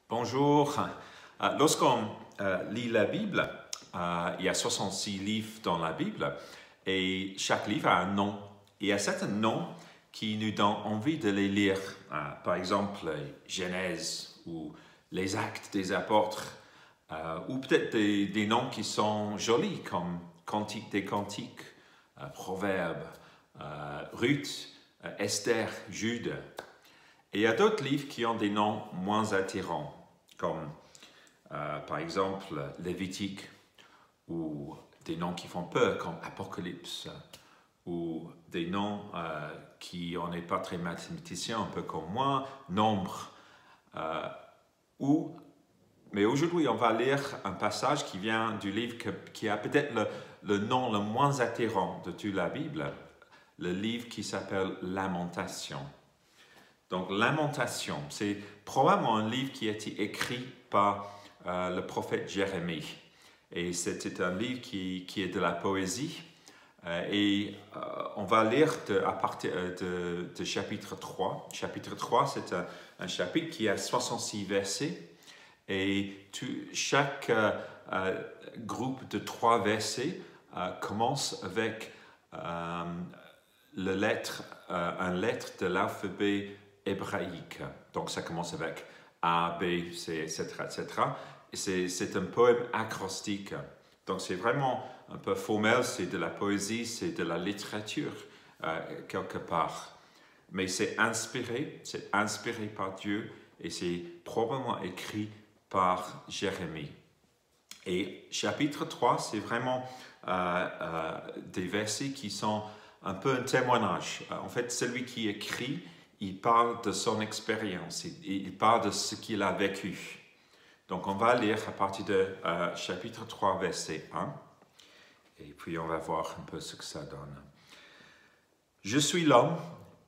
Bonjour. Lorsqu'on lit la Bible, il y a 66 livres dans la Bible et chaque livre a un nom. Il y a certains noms qui nous donnent envie de les lire. Par exemple, Genèse ou les Actes des Apôtres, ou peut-être des noms qui sont jolis comme Cantique des Cantiques, Proverbes, Ruth, Esther, Jude. Et il y a d'autres livres qui ont des noms moins attirants, comme par exemple Lévitique, ou des noms qui font peur, comme Apocalypse, ou des noms qui, on n'est pas très mathématicien, un peu comme moi, Nombre. Mais aujourd'hui, on va lire un passage qui vient du livre qui a peut-être le nom le moins attirant de toute la Bible, le livre qui s'appelle Lamentation. Donc, Lamentation, c'est probablement un livre qui a été écrit par le prophète Jérémie. Et c'était un livre qui est de la poésie. On va lire à partir de chapitre 3. Chapitre 3, c'est un chapitre qui a 66 versets. Et chaque groupe de 3 versets commence avec une lettre de l'alphabet hébraïque. Donc ça commence avec A, B, C, etc., etc. Et c'est un poème acrostique. Donc c'est vraiment un peu formel, c'est de la poésie, c'est de la littérature quelque part. Mais c'est inspiré par Dieu et c'est probablement écrit par Jérémie. Et chapitre 3, c'est vraiment des versets qui sont un peu un témoignage. En fait, celui qui écrit, il parle de son expérience, il parle de ce qu'il a vécu. Donc, on va lire à partir de chapitre 3, verset 1, et puis on va voir un peu ce que ça donne. Je suis l'homme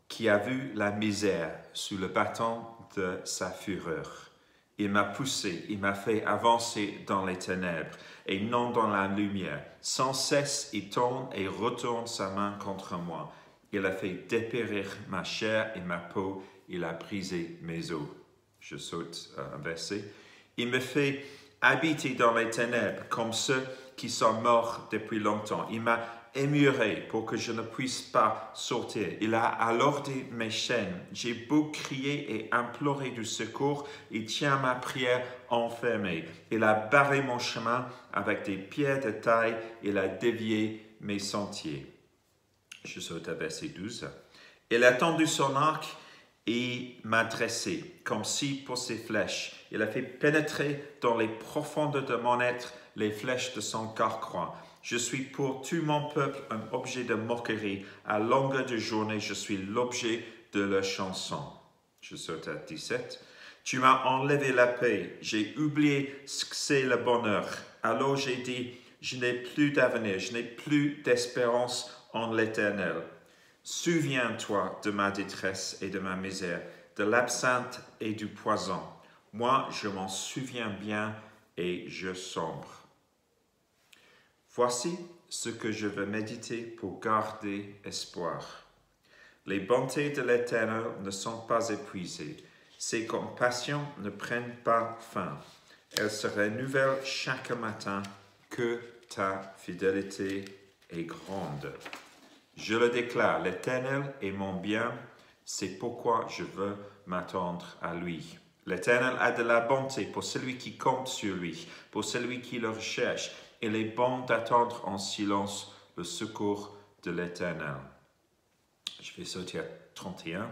qui a vu la misère sous le bâton de sa fureur. Il m'a poussé, il m'a fait avancer dans les ténèbres et non dans la lumière. Sans cesse, il tourne et retourne sa main contre moi. Il a fait dépérir ma chair et ma peau. Il a brisé mes os. Je saute un verset. Il me fait habiter dans les ténèbres comme ceux qui sont morts depuis longtemps. Il m'a émuré pour que je ne puisse pas sortir. Il a alourdi mes chaînes. J'ai beau crier et implorer du secours, il tient ma prière enfermée. Il a barré mon chemin avec des pierres de taille. Il a dévié mes sentiers. Je saute à verset 12. Il a tendu son arc et m'a dressé, comme si pour ses flèches. Il a fait pénétrer dans les profondeurs de mon être les flèches de son carquois. Je suis pour tout mon peuple un objet de moquerie. À longueur de journée, je suis l'objet de leur chanson. Je saute à 17. Tu m'as enlevé la paix. J'ai oublié ce que c'est le bonheur. Alors j'ai dit, je n'ai plus d'avenir, je n'ai plus d'espérance en l'Éternel. Souviens-toi de ma détresse et de ma misère, de l'absinthe et du poison. Moi, je m'en souviens bien et je sombre. Voici ce que je veux méditer pour garder espoir. Les bontés de l'Éternel ne sont pas épuisées. Ses compassions ne prennent pas fin. Elles se renouvellent chaque matin. Que ta fidélité est grande. Je le déclare, l'Éternel est mon bien, c'est pourquoi je veux m'attendre à lui. L'Éternel a de la bonté pour celui qui compte sur lui, pour celui qui le recherche. Il est bon d'attendre en silence le secours de l'Éternel. Je vais sauter à 31.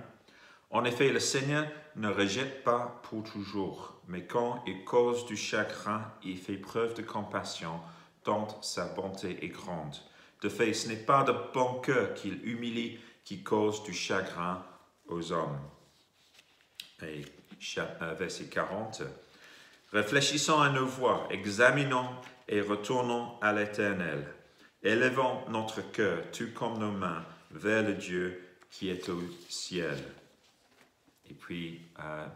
En effet, le Seigneur ne rejette pas pour toujours, mais quand il cause du chagrin, il fait preuve de compassion, tant sa bonté est grande. De fait, ce n'est pas de bon cœur qu'il humilie, qui cause du chagrin aux hommes. Et verset 40. Réfléchissons à nos voies, examinons et retournons à l'Éternel. Élevons notre cœur, tout comme nos mains, vers le Dieu qui est au ciel. Et puis,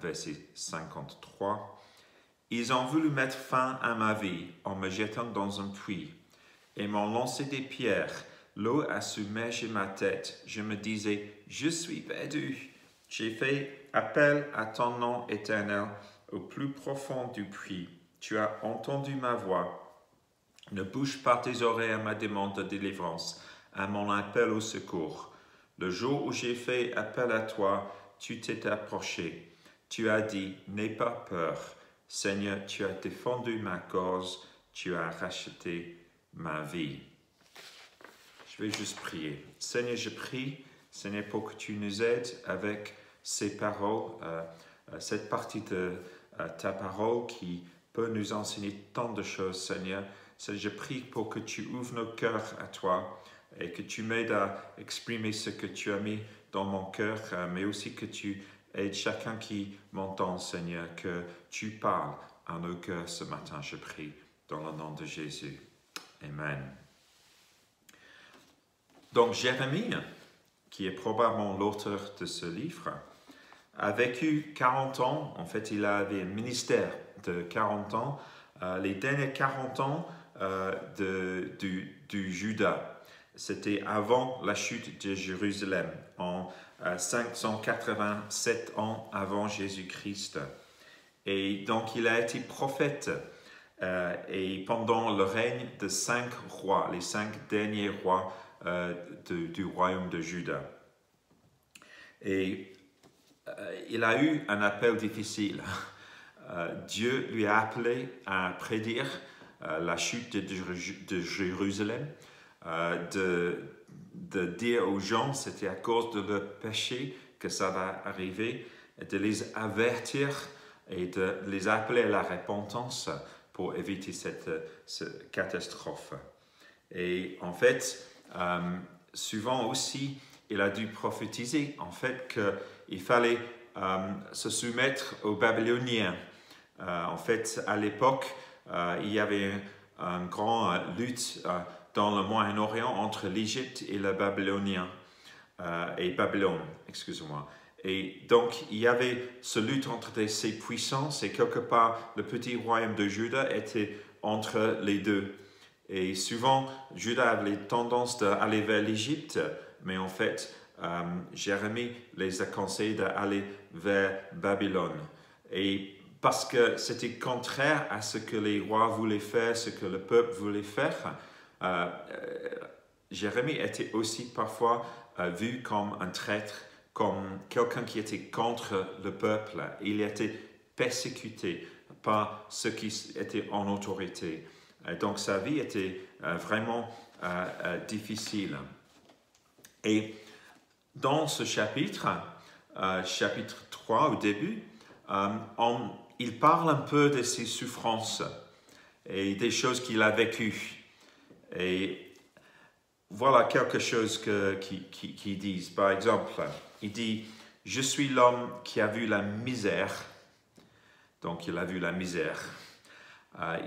verset 53. Ils ont voulu mettre fin à ma vie en me jetant dans un puits et m'ont lancé des pierres. L'eau a submergé ma tête. Je me disais, je suis perdu. J'ai fait appel à ton nom éternel au plus profond du puits. Tu as entendu ma voix. Ne bouge pas tes oreilles à ma demande de délivrance, à mon appel au secours. Le jour où j'ai fait appel à toi, tu t'es approché. Tu as dit, n'aie pas peur. Seigneur, tu as défendu ma cause, tu as racheté ma vie. Je vais juste prier. Seigneur, je prie, Seigneur, pour que tu nous aides avec ces paroles, cette partie de ta parole qui peut nous enseigner tant de choses, Seigneur. Seigneur, je prie pour que tu ouvres nos cœurs à toi et que tu m'aides à exprimer ce que tu as mis dans mon cœur, mais aussi que tu aides chacun qui m'entend, Seigneur, que tu parles à nos cœurs ce matin, je prie, dans le nom de Jésus. Amen. Donc Jérémie, qui est probablement l'auteur de ce livre, a vécu 40 ans. En fait, il avait un ministère de 40 ans, les derniers 40 ans du Juda. C'était avant la chute de Jérusalem, en 587 ans avant Jésus-Christ. Et donc, il a été prophète et pendant le règne de 5 rois, les 5 derniers rois du royaume de Juda. Et il a eu un appel difficile. Dieu lui a appelé à prédire la chute de Jérusalem, de dire aux gens c'était à cause de leur péché que ça va arriver, de les avertir et de les appeler à la repentance pour éviter cette catastrophe. Et en fait, souvent aussi, il a dû prophétiser en fait qu'il fallait se soumettre aux Babyloniens. En fait, à l'époque, il y avait une grande lutte dans le Moyen-Orient entre l'Égypte et le Babylonien, et Babylone, excusez-moi. Et donc, il y avait ce lutte entre ces puissances et quelque part, le petit royaume de Juda était entre les deux. Et souvent, Juda avait tendance d'aller vers l'Égypte, mais en fait, Jérémie les a conseillés d'aller vers Babylone. Et parce que c'était contraire à ce que les rois voulaient faire, ce que le peuple voulait faire, Jérémie était aussi parfois vu comme un traître, comme quelqu'un qui était contre le peuple. Il était persécuté par ceux qui étaient en autorité. Donc sa vie était vraiment difficile. Et dans ce chapitre, chapitre 3 au début, il parle un peu de ses souffrances et des choses qu'il a vécues. Et voilà quelque chose qu'ils disent. Par exemple, il dit « Je suis l'homme qui a vu la misère ». Donc, il a vu la misère.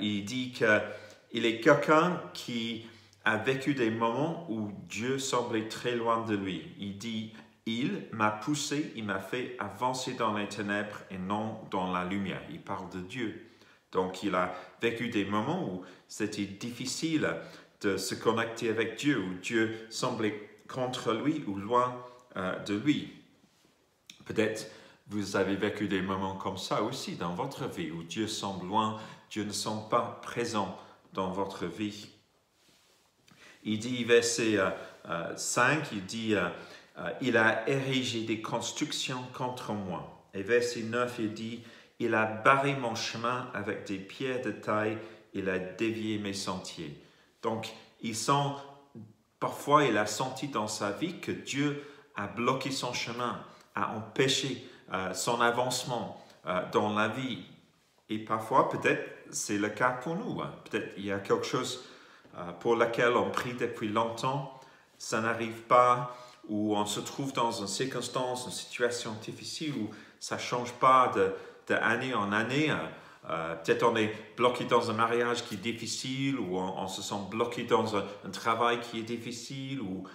Il dit qu'il est quelqu'un qui a vécu des moments où Dieu semblait très loin de lui. Il dit « Il m'a poussé, il m'a fait avancer dans les ténèbres et non dans la lumière ». Il parle de Dieu. Donc, il a vécu des moments où c'était difficile de se connecter avec Dieu, où Dieu semblait contre lui ou loin de lui. Peut-être vous avez vécu des moments comme ça aussi dans votre vie, où Dieu semble loin, Dieu ne semble pas présent dans votre vie. Il dit, verset 5, il dit « Il a érigé des constructions contre moi ». Et verset 9, il dit « Il a barré mon chemin avec des pierres de taille, il a dévié mes sentiers ». Donc, parfois, il a senti dans sa vie que Dieu a bloqué son chemin, a empêché son avancement dans la vie. Et parfois, peut-être, c'est le cas pour nous. Peut-être il y a quelque chose pour lequel on prie depuis longtemps, ça n'arrive pas, ou on se trouve dans une circonstance, une situation difficile où ça ne change pas d'année en année. Peut-être on est bloqué dans un mariage qui est difficile, ou on se sent bloqué dans un travail qui est difficile, ou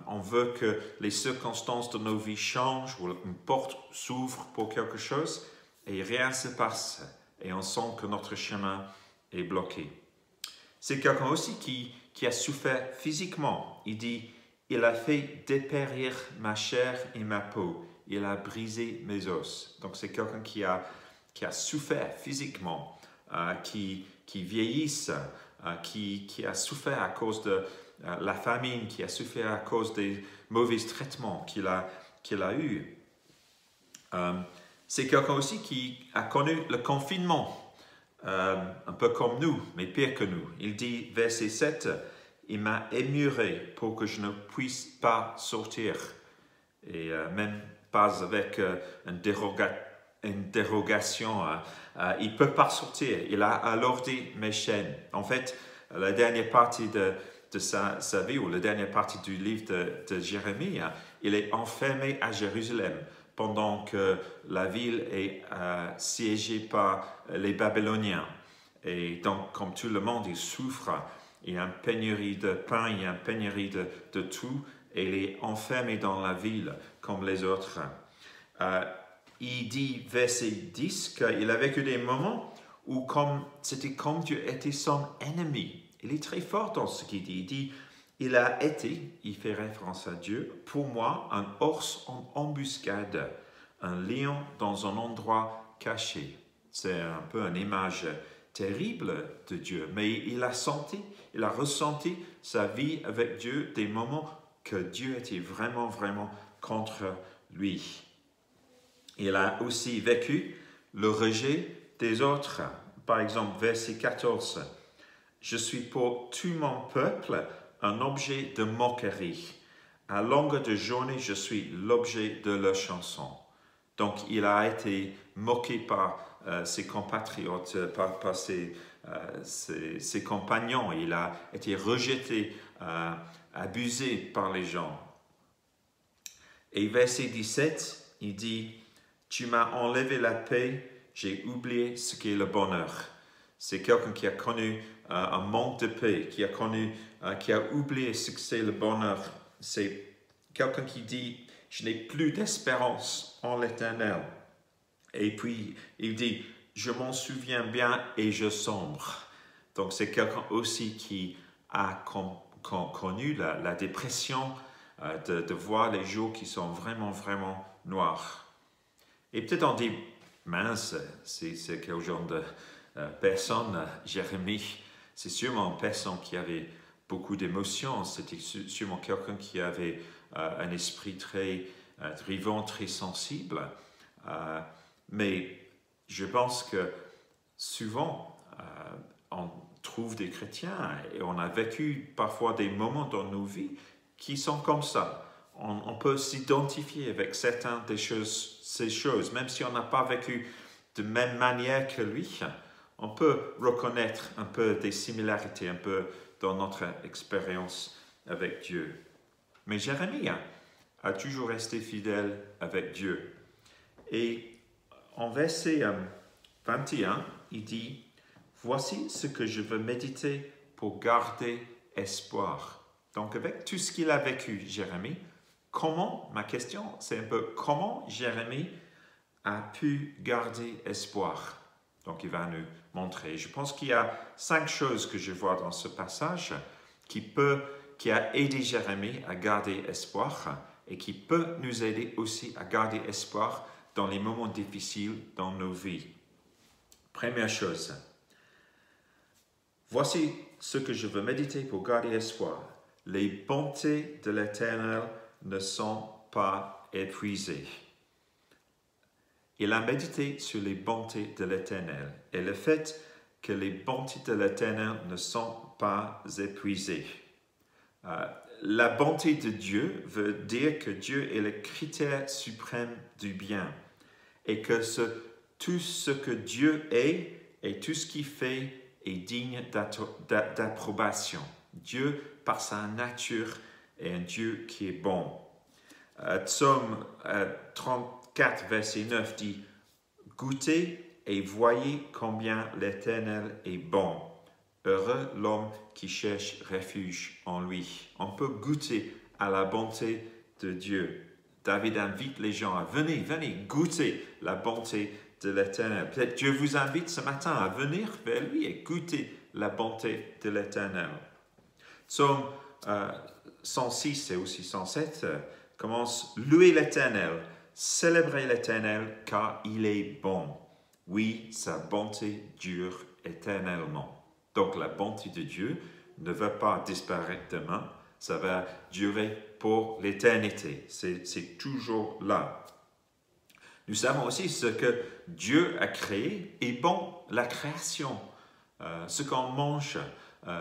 on veut que les circonstances de nos vies changent, ou une porte s'ouvre pour quelque chose, et rien ne se passe, et on sent que notre chemin est bloqué. C'est quelqu'un aussi qui a souffert physiquement. Il dit, il a fait dépérir ma chair et ma peau, il a brisé mes os. Donc c'est quelqu'un qui a qui a souffert physiquement, qui vieillissent, qui a souffert à cause de la famine, qui a souffert à cause des mauvais traitements qu'il a eus. C'est quelqu'un aussi qui a connu le confinement, un peu comme nous, mais pire que nous. Il dit, verset 7, « Il m'a émuré pour que je ne puisse pas sortir. » Et même pas avec une dérogation, il ne peut pas sortir. Il a alourdi mes chaînes. En fait, la dernière partie de sa vie, ou la dernière partie du livre de Jérémie, il est enfermé à Jérusalem pendant que la ville est siégée par les Babyloniens. Et donc, comme tout le monde, il souffre. Il y a une pénurie de pain, il y a une pénurie de tout. Et il est enfermé dans la ville comme les autres. Il dit, verset 10, qu'il a vécu des moments où c'était comme Dieu était son ennemi. Il est très fort dans ce qu'il dit. Il dit, il a été, il fait référence à Dieu, pour moi, un ours en embuscade, un lion dans un endroit caché. C'est un peu une image terrible de Dieu, mais il a ressenti sa vie avec Dieu, des moments que Dieu était vraiment, vraiment contre lui. Il a aussi vécu le rejet des autres. Par exemple, verset 14. « Je suis pour tout mon peuple un objet de moquerie. À longueur de journée, je suis l'objet de leur chanson. » Donc, il a été moqué par ses compatriotes, par ses compagnons. Il a été rejeté, abusé par les gens. Et verset 17, il dit, « Tu m'as enlevé la paix, j'ai oublié ce qu'est le bonheur. » C'est quelqu'un qui a connu un manque de paix, qui a oublié ce que c'est le bonheur. C'est quelqu'un qui dit, « Je n'ai plus d'espérance en l'Éternel. » Et puis, il dit, « Je m'en souviens bien et je sombre. » Donc, c'est quelqu'un aussi qui a connu la dépression, de voir les jours qui sont vraiment, vraiment noirs. Et peut-être on dit, mince, c'est quel genre de personne, Jérémie? C'est sûrement une personne qui avait beaucoup d'émotions, c'était sûrement quelqu'un qui avait un esprit très vivant, très sensible. Mais je pense que souvent, on trouve des chrétiens et on a vécu parfois des moments dans nos vies qui sont comme ça. On peut s'identifier avec certaines ces choses, même si on n'a pas vécu de même manière que lui, on peut reconnaître un peu des similarités, un peu dans notre expérience avec Dieu. Mais Jérémie a toujours resté fidèle avec Dieu. Et en verset 21, il dit, « Voici ce que je veux méditer pour garder espoir. » Donc, avec tout ce qu'il a vécu, Jérémie, ma question, c'est un peu comment Jérémie a pu garder espoir. Donc, il va nous montrer. Je pense qu'il y a 5 choses que je vois dans ce passage qui a aidé Jérémie à garder espoir et qui peut nous aider aussi à garder espoir dans les moments difficiles dans nos vies. Première chose, voici ce que je veux méditer pour garder espoir. Les bontés de l'Éternel ne sont pas épuisées. Il a médité sur les bontés de l'Éternel et le fait que les bontés de l'Éternel ne sont pas épuisées. La bonté de Dieu veut dire que Dieu est le critère suprême du bien et que tout ce que Dieu est et tout ce qu'il fait est digne d'approbation. Dieu, par sa nature, est un Dieu qui est bon. Psaume 34, verset 9 dit « Goûtez et voyez combien l'Éternel est bon. Heureux l'homme qui cherche refuge en lui. » On peut goûter à la bonté de Dieu. David invite les gens à venez goûter la bonté de l'Éternel. Peut-être Dieu vous invite ce matin à venir vers lui et goûter la bonté de l'Éternel. Psaume 106 et aussi 107 commence « Louez l'Éternel, célébrez l'Éternel car il est bon. Oui, sa bonté dure éternellement. Donc la bonté de Dieu ne va pas disparaître demain, ça va durer pour l'éternité. C'est toujours là. Nous savons aussi ce que Dieu a créé est bon, la création, ce qu'on mange,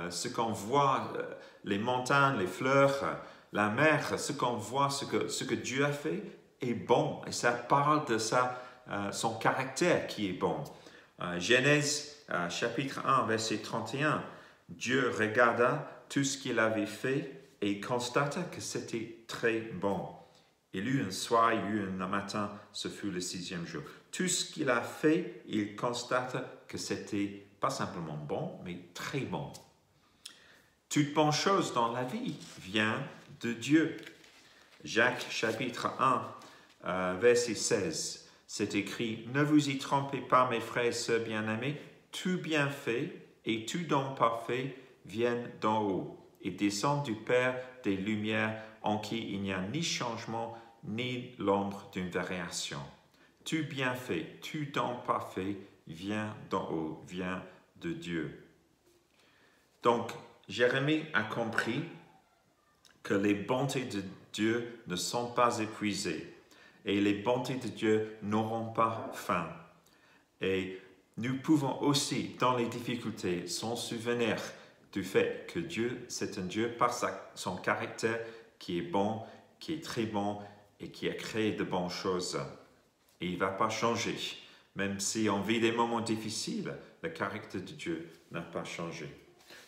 ce qu'on voit, les montagnes, les fleurs, la mer, ce qu'on voit, ce que Dieu a fait est bon. Et ça parle de son caractère qui est bon. Genèse chapitre 1, verset 31, Dieu regarda tout ce qu'il avait fait et constata que c'était très bon. Il eut un soir, il eut un matin, ce fut le 6e jour. Tout ce qu'il a fait, il constate que c'était pas simplement bon, mais très bon. Toute bonne chose dans la vie vient de Dieu. Jacques chapitre 1, verset 16, c'est écrit « Ne vous y trompez pas, mes frères et sœurs bien-aimés, tout bienfait et tout don parfait viennent d'en haut et descendent du Père des Lumières, en qui il n'y a ni changement, ni l'ombre d'une variation. Tout bienfait, tout don parfait vient d'en haut, vient de Dieu. » Donc, Jérémie a compris que les bontés de Dieu ne sont pas épuisées et les bontés de Dieu n'auront pas fin. Et nous pouvons aussi, dans les difficultés, s'en souvenir du fait que Dieu, c'est un Dieu par son caractère qui est bon, qui est très bon et qui a créé de bonnes choses. Et il ne va pas changer. Même si on vit des moments difficiles, le caractère de Dieu n'a pas changé.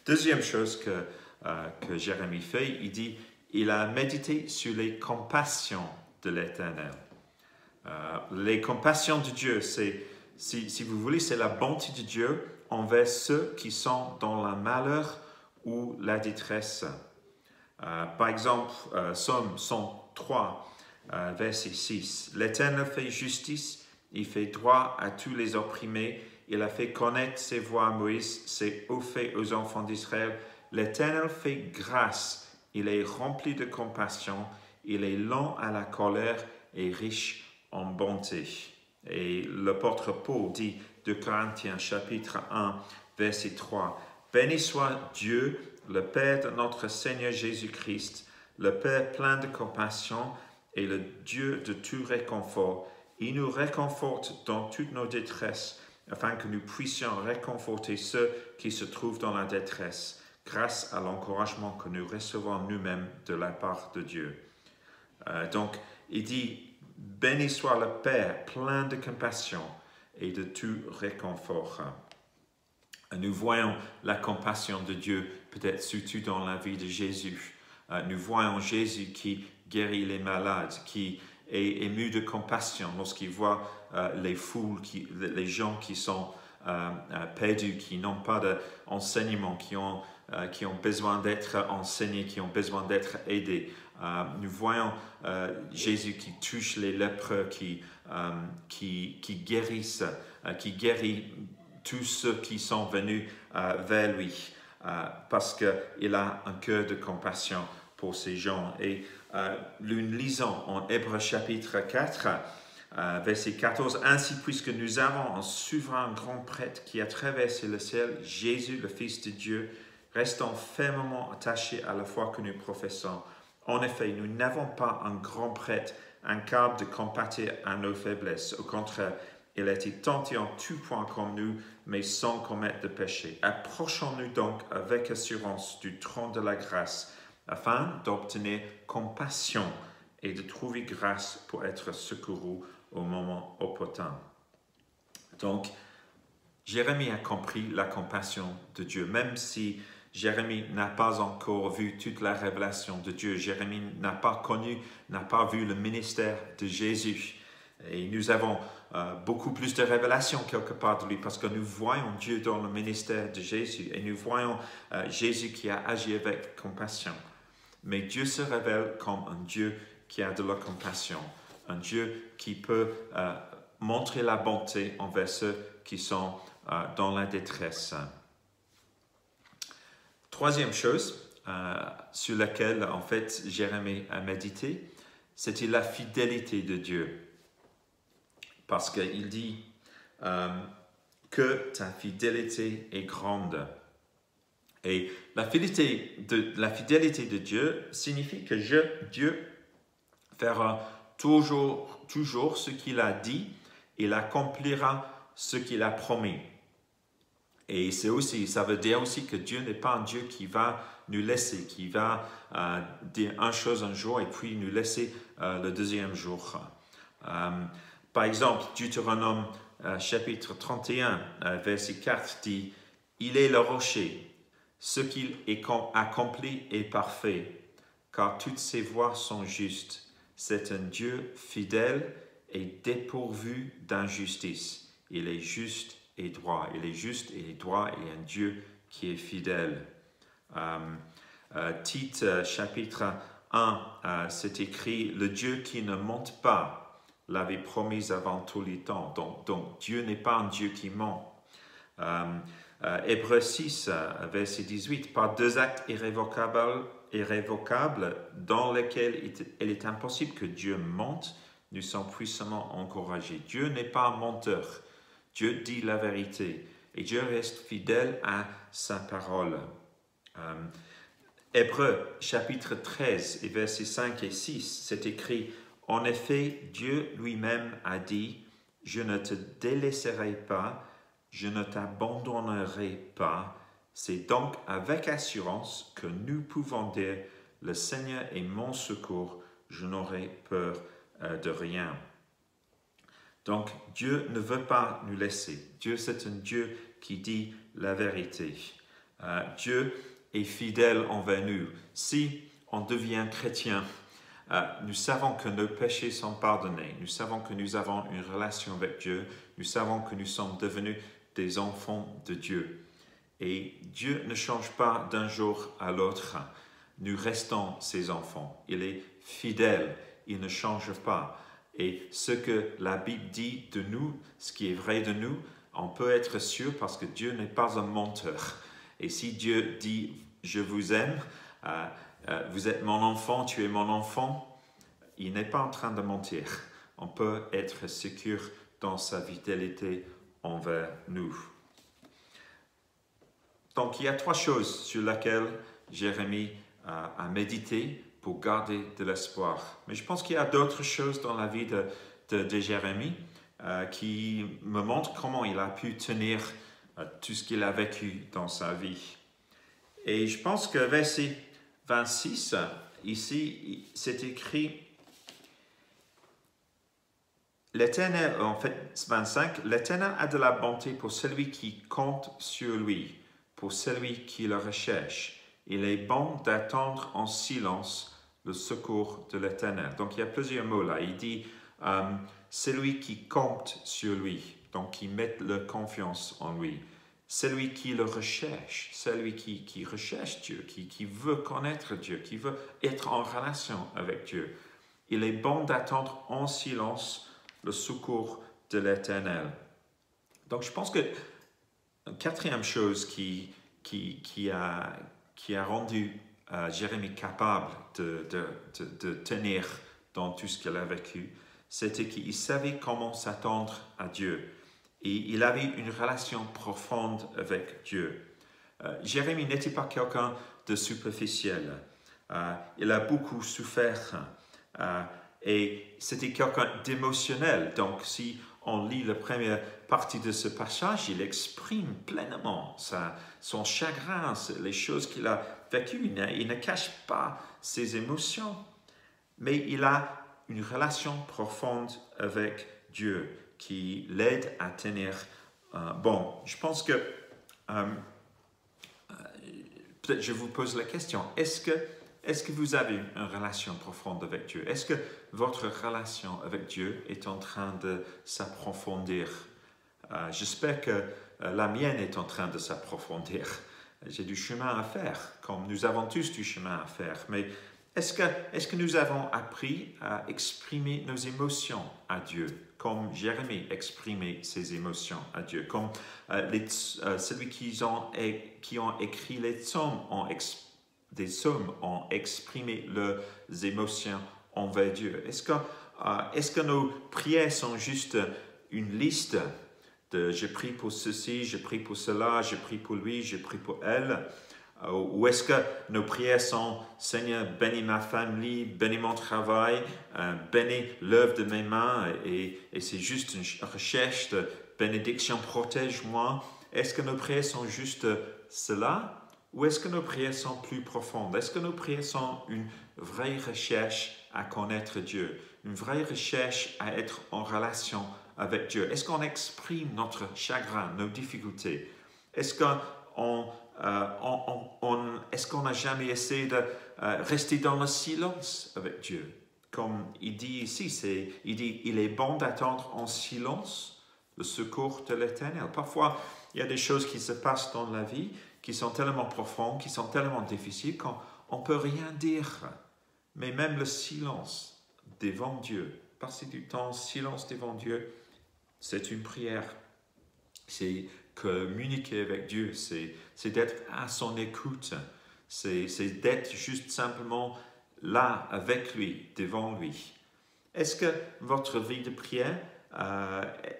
Deuxième chose que Jérémie fait, il dit, il a médité sur les compassions de l'Éternel. Les compassions de Dieu, si vous voulez, c'est la bonté de Dieu envers ceux qui sont dans le malheur ou la détresse. Par exemple, Psaume 103, verset 6. L'Éternel fait justice, il fait droit à tous les opprimés, il a fait connaître ses voies à Moïse, ses hauts faits aux enfants d'Israël. L'Éternel fait grâce, il est rempli de compassion, il est lent à la colère et riche en bonté. Et l'apôtre Paul dit de Corinthiens chapitre 1, verset 3, « Béni soit Dieu, le Père de notre Seigneur Jésus-Christ, le Père plein de compassion et le Dieu de tout réconfort. Il nous réconforte dans toutes nos détresses, afin que nous puissions réconforter ceux qui se trouvent dans la détresse, grâce à l'encouragement que nous recevons nous-mêmes de la part de Dieu. » Donc, il dit, « Béni soit le Père, plein de compassion et de tout réconfort. » Nous voyons la compassion de Dieu, peut-être surtout dans la vie de Jésus. Nous voyons Jésus qui guérit les malades, qui est ému de compassion lorsqu'il voit les foules, les gens qui sont perdus, qui n'ont pas d'enseignement, qui ont besoin d'être enseignés, qui ont besoin d'être aidés. Nous voyons Jésus qui touche les lépreux, qui guérissent, qui guérit tous ceux qui sont venus vers lui, parce qu'il a un cœur de compassion pour ces gens. Et nous lisons en Hébreux chapitre 4, verset 14, « Ainsi, puisque nous avons un souverain grand prêtre qui a traversé le ciel, Jésus, le Fils de Dieu, restons fermement attachés à la foi que nous professons. En effet, nous n'avons pas un grand prêtre incapable de compatir à nos faiblesses. Au contraire, il a été tenté en tout point comme nous, mais sans commettre de péché. Approchons-nous donc avec assurance du trône de la grâce, afin d'obtenir compassion et de trouver grâce pour être secouru au moment opportun. » Donc, Jérémie a compris la compassion de Dieu, même si Jérémie n'a pas encore vu toute la révélation de Dieu. Jérémie n'a pas vu le ministère de Jésus. Et nous avons beaucoup plus de révélations quelque part de lui parce que nous voyons Dieu dans le ministère de Jésus et nous voyons Jésus qui a agi avec compassion. Mais Dieu se révèle comme un Dieu qui a de la compassion, un Dieu qui peut montrer la bonté envers ceux qui sont dans la détresse. Troisième chose sur laquelle en fait Jérémie a médité, c'était la fidélité de Dieu. Parce qu'il dit que ta fidélité est grande. Et la fidélité de Dieu signifie que Dieu fera toujours ce qu'il a dit, il accomplira ce qu'il a promis. Et ça veut dire aussi que Dieu n'est pas un Dieu qui va nous laisser, qui va dire une chose un jour et puis nous laisser le deuxième jour. Par exemple, Deutéronome chapitre 31, verset 4 dit « Il est le rocher, ce qu'il accomplit est parfait, car toutes ses voies sont justes. C'est un Dieu fidèle et dépourvu d'injustice. Il est juste et droit. Il est juste et droit et un Dieu qui est fidèle. » Tite chapitre 1, c'est écrit « Le Dieu qui ne monte pas l'avait promis avant tous les temps. » Donc Dieu n'est pas un Dieu qui ment. Hébreux 6, verset 18, « Par deux actes irrévocables dans lesquels il est impossible que Dieu mente, nous sommes puissamment encouragés. » Dieu n'est pas un menteur. Dieu dit la vérité et Dieu reste fidèle à sa parole. Hébreux chapitre 13, versets 5 et 6, c'est écrit « En effet, Dieu lui-même a dit « Je ne te délaisserai pas, je ne t'abandonnerai pas. » C'est donc avec assurance que nous pouvons dire « Le Seigneur est mon secours, je n'aurai peur de rien. » Donc Dieu ne veut pas nous laisser. Dieu, c'est un Dieu qui dit la vérité. Dieu est fidèle envers nous. Si on devient chrétien, nous savons que nos péchés sont pardonnés. Nous savons que nous avons une relation avec Dieu. Nous savons que nous sommes devenus des enfants de Dieu. Et Dieu ne change pas d'un jour à l'autre. Nous restons ses enfants. Il est fidèle. Il ne change pas. Et ce que la Bible dit de nous, ce qui est vrai de nous, on peut être sûr parce que Dieu n'est pas un menteur. Et si Dieu dit « je vous aime », vous êtes mon enfant, tu es mon enfant, il n'est pas en train de mentir. On peut être sûr dans sa fidélité envers nous. Donc il y a trois choses sur lesquelles Jérémie a médité pour garder de l'espoir. Mais je pense qu'il y a d'autres choses dans la vie de Jérémie qui me montrent comment il a pu tenir tout ce qu'il a vécu dans sa vie. Et je pense que verset 26, ici, c'est écrit l'Éternel, en fait 25, l'Éternel a de la bonté pour celui qui compte sur lui, pour celui qui le recherche. Il est bon d'attendre en silence le secours de l'Éternel. Donc il y a plusieurs mots là. Il dit celui qui compte sur lui, donc qui met la confiance en lui. Celui qui le recherche, celui qui recherche Dieu, qui veut connaître Dieu, qui veut être en relation avec Dieu. Il est bon d'attendre en silence le secours de l'Éternel. Donc je pense que la quatrième chose qui a rendu Jérémie capable de tenir dans tout ce qu'il a vécu, c'était qu'il savait comment s'attendre à Dieu. Et il avait une relation profonde avec Dieu. Jérémie n'était pas quelqu'un de superficiel. Il a beaucoup souffert. Et c'était quelqu'un d'émotionnel. Donc, si on lit la première partie de ce passage, il exprime pleinement son chagrin, les choses qu'il a vécues. Il ne cache pas ses émotions. Mais il a une relation profonde avec Dieu qui l'aide à tenir bon. Je pense que, peut-être je vous pose la question, est-ce que vous avez une relation profonde avec Dieu? Est-ce que votre relation avec Dieu est en train de s'approfondir? J'espère que la mienne est en train de s'approfondir. J'ai du chemin à faire, comme nous avons tous du chemin à faire. Mais est-ce que nous avons appris à exprimer nos émotions à Dieu, comme Jérémie exprimait ses émotions à Dieu, comme celui qui ont écrit les psaumes ont exprimé leurs émotions envers Dieu? Est-ce que nos prières sont juste une liste je prie pour ceci, je prie pour cela, je prie pour lui, je prie pour elle? Ou est-ce que nos prières sont Seigneur, bénis ma famille, bénis mon travail, bénis l'œuvre de mes mains et c'est juste une recherche de bénédiction, protège-moi? Est-ce que nos prières sont juste cela ou est-ce que nos prières sont plus profondes? Est-ce que nos prières sont une vraie recherche à connaître Dieu, une vraie recherche à être en relation avec Dieu? Est-ce qu'on exprime notre chagrin, nos difficultés? Est-ce qu'on est-ce qu'on n'a jamais essayé de rester dans le silence avec Dieu? Comme il dit ici, il est bon d'attendre en silence le secours de l'Éternel. Parfois, il y a des choses qui se passent dans la vie qui sont tellement profondes, qui sont tellement difficiles qu'on ne peut rien dire. Mais même le silence devant Dieu, passer du temps en silence devant Dieu, c'est une prière. C'est communiquer avec Dieu, c'est d'être à son écoute, c'est d'être juste simplement là avec lui, devant lui. Est-ce que votre vie de prière,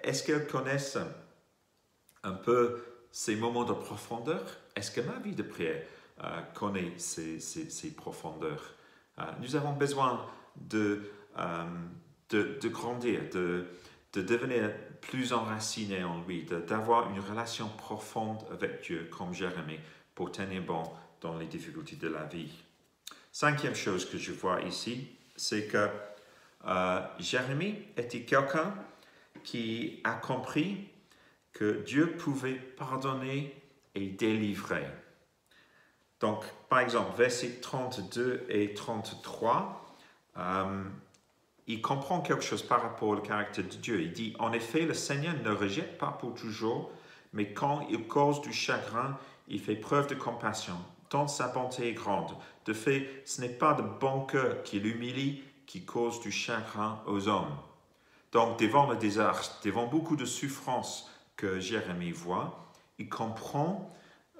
est-ce qu'elle connaisse un peu ces moments de profondeur? Est-ce que ma vie de prière connaît ces profondeurs? Nous avons besoin de grandir, de devenir plus enraciné en lui, d'avoir une relation profonde avec Dieu, comme Jérémie, pour tenir bon dans les difficultés de la vie. Cinquième chose que je vois ici, c'est que Jérémie était quelqu'un qui a compris que Dieu pouvait pardonner et délivrer. Donc, par exemple, versets 32 et 33, il comprend quelque chose par rapport au caractère de Dieu. Il dit, en effet, le Seigneur ne rejette pas pour toujours, mais quand il cause du chagrin, il fait preuve de compassion, tant sa bonté est grande. De fait, ce n'est pas de bon cœur qui l'humilie, qui cause du chagrin aux hommes. Donc, devant le désastre, devant beaucoup de souffrances que Jérémie voit, il comprend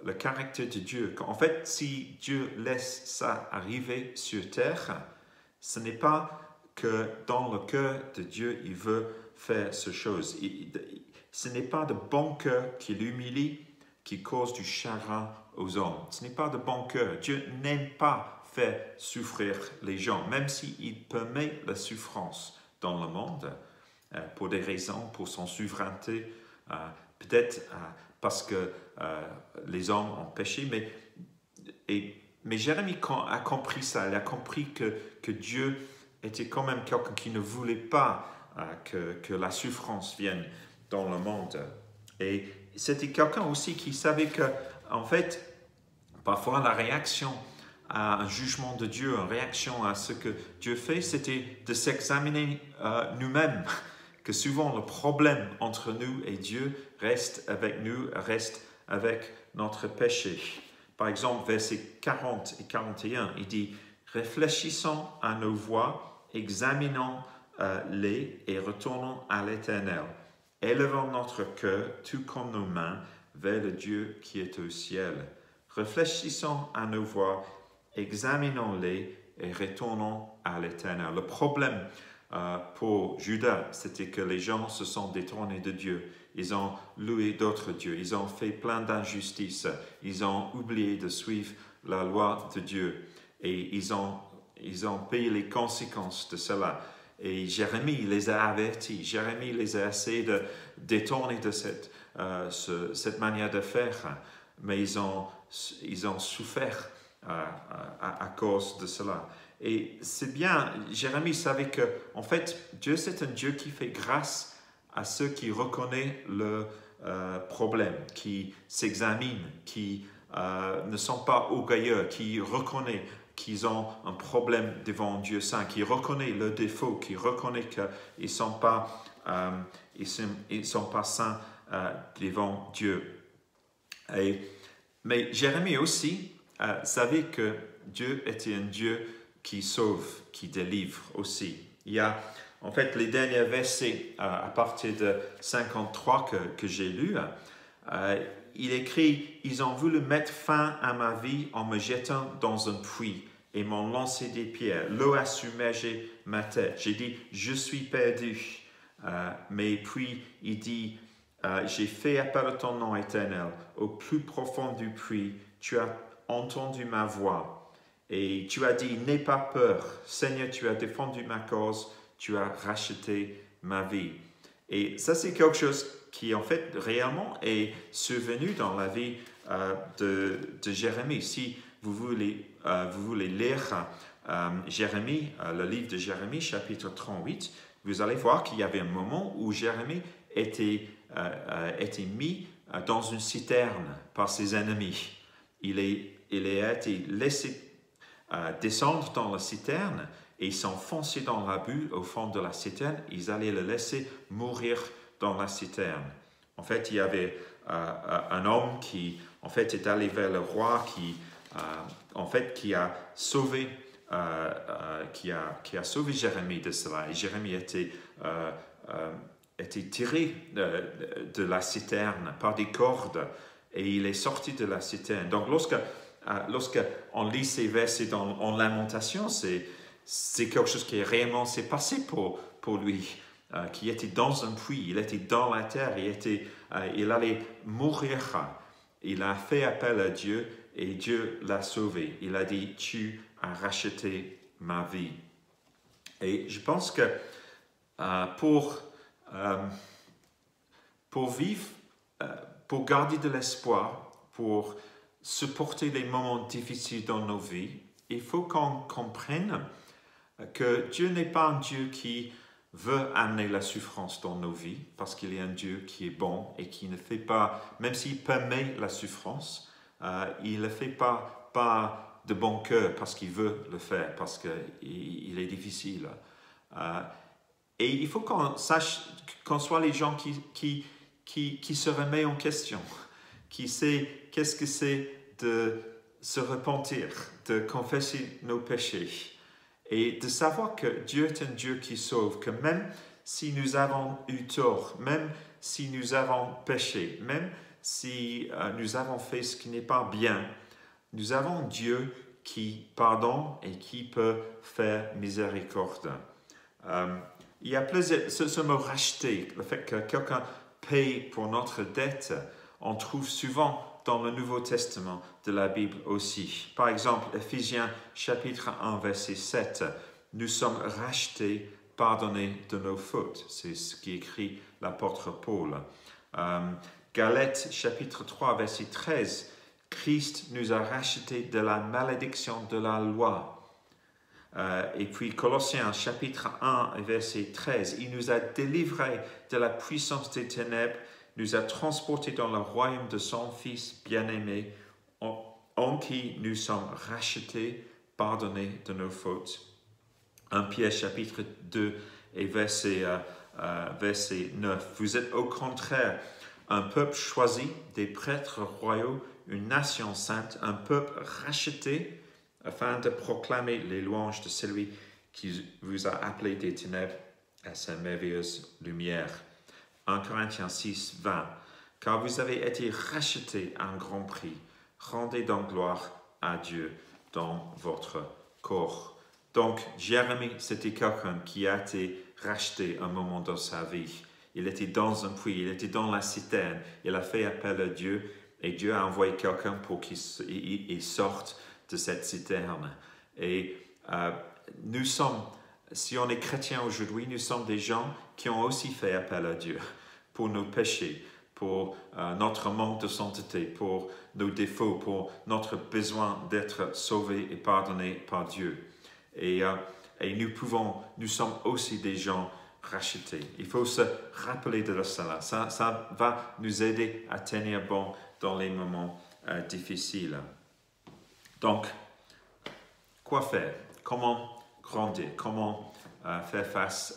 le caractère de Dieu. En fait, si Dieu laisse ça arriver sur terre, ce n'est pas que dans le cœur de Dieu, il veut faire ces choses. Ce n'est pas de bon cœur qui l'humilie, qui cause du chagrin aux hommes. Ce n'est pas de bon cœur. Dieu n'aime pas faire souffrir les gens, même s'il permet la souffrance dans le monde, pour des raisons, pour son souveraineté, peut-être parce que les hommes ont péché, mais Jérémie a compris ça. Il a compris que Dieu était quand même quelqu'un qui ne voulait pas que la souffrance vienne dans le monde. Et c'était quelqu'un aussi qui savait que, en fait, parfois la réaction à un jugement de Dieu, une réaction à ce que Dieu fait, c'était de s'examiner nous-mêmes. Que souvent le problème entre nous et Dieu reste avec nous, reste avec notre péché. Par exemple, versets 40 et 41, il dit « Réfléchissons à nos voies, examinons-les et retournons à l'Éternel. Élevons notre cœur, tout comme nos mains, vers le Dieu qui est au ciel. Réfléchissons à nos voies, examinons-les et retournons à l'Éternel. » Le problème pour Judas, c'était que les gens se sont détournés de Dieu. Ils ont loué d'autres dieux. Ils ont fait plein d'injustices. Ils ont oublié de suivre la loi de Dieu. Et ils ont payé les conséquences de cela. Et Jérémie les a avertis. Jérémie les a essayé de détourner de cette manière de faire. Mais ils ont souffert à cause de cela. Et c'est bien, Jérémie savait que, en fait, Dieu, c'est un Dieu qui fait grâce à ceux qui reconnaissent le problème, qui s'examinent, qui ne sont pas orgueilleux, qui reconnaissent qu'ils ont un problème devant Dieu Saint, qui reconnaissent le défaut, qui reconnaissent qu'ils ne sont pas saints devant Dieu. Mais Jérémie aussi savait que Dieu était un Dieu qui sauve, qui délivre aussi. Il y a en fait les derniers versets à partir de 53 que j'ai lus. Il écrit « Ils ont voulu mettre fin à ma vie en me jetant dans un puits et m'ont lancé des pierres. L'eau a submergé ma tête. J'ai dit « Je suis perdu. » Mais puis il dit j'ai fait appel à ton nom éternel, au plus profond du puits, tu as entendu ma voix. Et tu as dit, n'aie pas peur, Seigneur, tu as défendu ma cause, tu as racheté ma vie. Et ça, c'est quelque chose qui, en fait, réellement est survenu dans la vie de Jérémie. Si vous voulez lire Jérémie, le livre de Jérémie, chapitre 38, vous allez voir qu'il y avait un moment où Jérémie était mis dans une citerne par ses ennemis. Il a été laissé descendre dans la citerne et s'enfoncer dans la bulle au fond de la citerne. Ils allaient le laisser mourir dans la citerne. En fait, il y avait un homme qui, en fait, est allé vers le roi qui a sauvé Jérémie de cela. Et Jérémie était tiré de la citerne par des cordes et il est sorti de la citerne. Donc, lorsqu'on lit ces versets en Lamentation, c'est quelque chose qui réellement s'est passé pour lui, qui était dans un puits, il était dans la terre, il allait mourir. Il a fait appel à Dieu et Dieu l'a sauvé. Il a dit, tu as racheté ma vie. Et je pense que pour vivre, pour garder de l'espoir, pour supporter les moments difficiles dans nos vies, il faut qu'on comprenne que Dieu n'est pas un Dieu qui veut amener la souffrance dans nos vies, parce qu'il est un Dieu qui est bon et qui ne fait pas, même s'il permet la souffrance, il ne le fait pas de bon cœur parce qu'il veut le faire, parce qu'il est difficile. Et il faut qu'on sache, qu'on soit les gens qui se remettent en question, qui sait qu'est-ce que c'est de se repentir, de confesser nos péchés et de savoir que Dieu est un Dieu qui sauve, que même si nous avons eu tort, même si nous avons péché, même si nous avons fait ce qui n'est pas bien, nous avons Dieu qui pardonne et qui peut faire miséricorde. Il y a plusieurs, ce mot racheter, le fait que quelqu'un paye pour notre dette, on trouve souvent dans le Nouveau Testament de la Bible aussi. Par exemple, Ephésiens chapitre 1, verset 7, nous sommes rachetés, pardonnés de nos fautes. C'est ce qu'écrit l'apôtre Paul. Galates chapitre 3, verset 13, Christ nous a rachetés de la malédiction de la loi. Et puis Colossiens chapitre 1, verset 13, il nous a délivrés de la puissance des ténèbres, nous a transportés dans le royaume de son Fils bien-aimé, en qui nous sommes rachetés, pardonnés de nos fautes. 1 Pierre chapitre 2 et verset 9. Vous êtes au contraire un peuple choisi, des prêtres royaux, une nation sainte, un peuple racheté, afin de proclamer les louanges de celui qui vous a appelé des ténèbres à sa merveilleuse lumière. 1 Corinthiens 6, 20. Car vous avez été rachetés à un grand prix, rendez donc gloire à Dieu dans votre corps. Donc, Jérémie, c'était quelqu'un qui a été racheté un moment dans sa vie. Il était dans un puits, il était dans la citerne, il a fait appel à Dieu et Dieu a envoyé quelqu'un pour qu'il sorte de cette citerne. Et nous sommes, si on est chrétien aujourd'hui, nous sommes des gens qui ont aussi fait appel à Dieu pour nos péchés, pour notre manque de sainteté, pour nos défauts, pour notre besoin d'être sauvés et pardonnés par Dieu. Et nous sommes aussi des gens rachetés. Il faut se rappeler de cela. Ça va nous aider à tenir bon dans les moments difficiles. Donc, quoi faire? Comment grandir? Comment faire face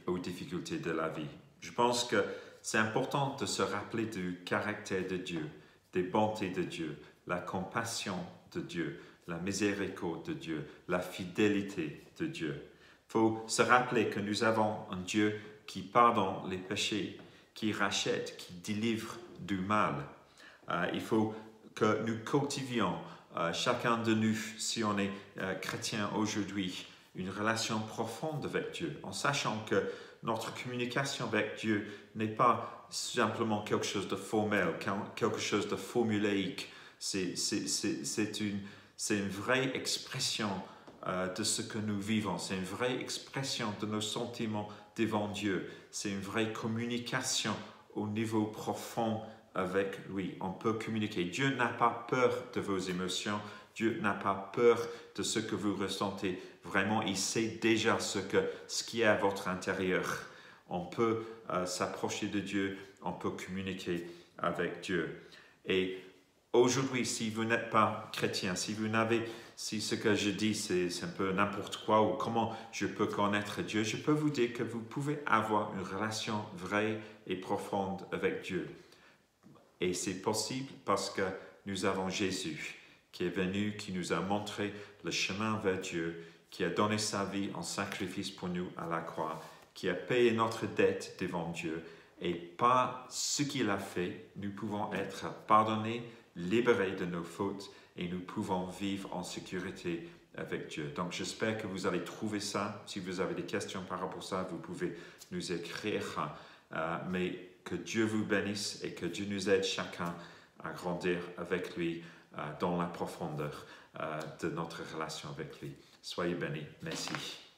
aux difficultés de la vie? Je pense que c'est important de se rappeler du caractère de Dieu, des bontés de Dieu, la compassion de Dieu, la miséricorde de Dieu, la fidélité de Dieu. Il faut se rappeler que nous avons un Dieu qui pardonne les péchés, qui rachète, qui délivre du mal. Il faut que nous cultivions, chacun de nous, si on est chrétien aujourd'hui, une relation profonde avec Dieu, en sachant que notre communication avec Dieu n'est pas simplement quelque chose de formel, quelque chose de formulaïque. C'est une vraie expression de ce que nous vivons. C'est une vraie expression de nos sentiments devant Dieu. C'est une vraie communication au niveau profond avec lui. On peut communiquer. Dieu n'a pas peur de vos émotions. Dieu n'a pas peur de ce que vous ressentez. Vraiment, il sait déjà ce qui est à votre intérieur. On peut s'approcher de Dieu, on peut communiquer avec Dieu. Et aujourd'hui, si vous n'êtes pas chrétien, si ce que je dis c'est un peu n'importe quoi ou comment je peux connaître Dieu, je peux vous dire que vous pouvez avoir une relation vraie et profonde avec Dieu. Et c'est possible parce que nous avons Jésus qui est venu, qui nous a montré le chemin vers Dieu, qui a donné sa vie en sacrifice pour nous à la croix, qui a payé notre dette devant Dieu. Et par ce qu'il a fait, nous pouvons être pardonnés, libérés de nos fautes et nous pouvons vivre en sécurité avec Dieu. Donc j'espère que vous allez trouver ça. Si vous avez des questions par rapport à ça, vous pouvez nous écrire. Mais que Dieu vous bénisse et que Dieu nous aide chacun à grandir avec lui dans la profondeur de notre relation avec lui. Soyez bénis. Merci.